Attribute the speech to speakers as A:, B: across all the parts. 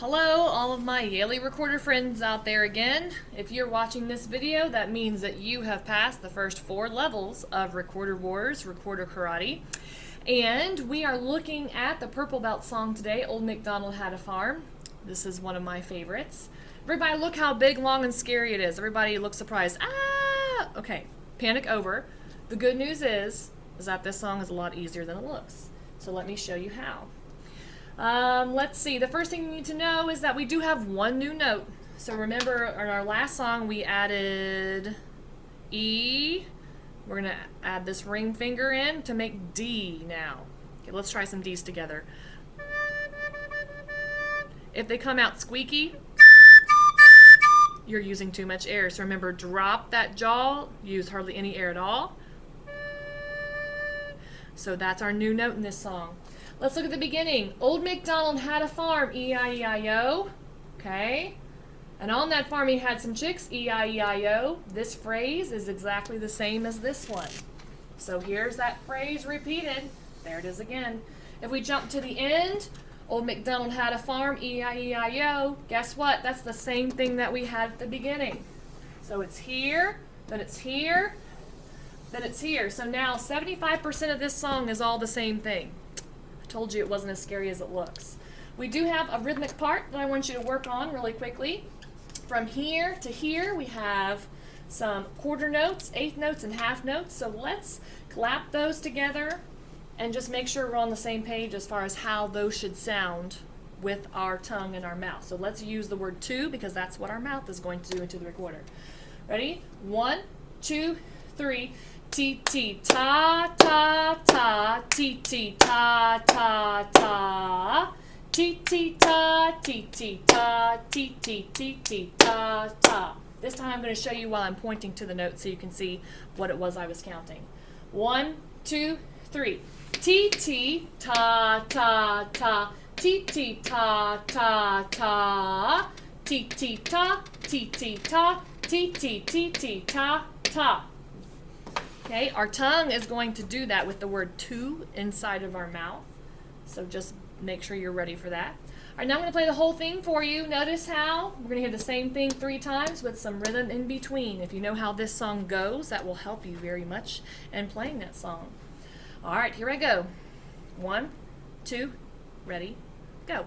A: Hello, all of my Yaley Recorder friends out there again. If you're watching this video, that means that you have passed the first 4 levels of Recorder Wars, Recorder Karate. And we are looking at the Purple Belt song today, Old McDonald Had a Farm. This is one of my favorites. Everybody look how big, long, and scary it is. Everybody looks surprised. Ah! Okay, panic over. The good news is that this song is a lot easier than it looks. So let me show you how. Let's see, the first thing you need to know is that we do have one new note. So remember in our last song we added E. We're going to add this ring finger in to make D now. Okay, let's try some D's together. If they come out squeaky, you're using too much air. So remember, drop that jaw, use hardly any air at all. So that's our new note in this song. Let's look at the beginning. Old McDonald had a farm, E-I-E-I-O. Okay. And on that farm he had some chicks, E-I-E-I-O. This phrase is exactly the same as this one. So here's that phrase repeated. There it is again. If we jump to the end, Old McDonald had a farm, E-I-E-I-O. Guess what? That's the same thing that we had at the beginning. So it's here, then it's here, then it's here. So now 75% of this song is all the same thing. Told you it wasn't as scary as it looks. We do have a rhythmic part that I want you to work on really quickly. From here to here we have some quarter notes, eighth notes, and half notes. So let's clap those together and just make sure we're on the same page as far as how those should sound with our tongue and our mouth. So let's use the word to because that's what our mouth is going to do into the recorder. Ready? 1, 2, 3. Ti ti ta ta ta, ti ti ta ta ta, ti ti ta ti ti ta, ti ti ti ti ta ta. This time I'm going to show you while I'm pointing to the note so you can see what it was I was counting. 1, 2, 3. Ti ti ta ta ta, ti ti ta ta ta, ti ti ta ti ti ta, ti ti ti ti ta ta. Okay, our tongue is going to do that with the word to inside of our mouth. So just make sure you're ready for that. All right, now I'm going to play the whole thing for you. Notice how we're going to hear the same thing 3 times with some rhythm in between. If you know how this song goes, that will help you very much in playing that song. All right, here I go. 1, 2, ready, go.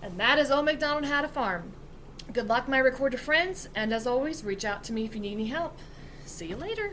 A: And that is Old McDonald Had a Farm. Good luck, my recorder friends, and as always, reach out to me if you need any help. See you later.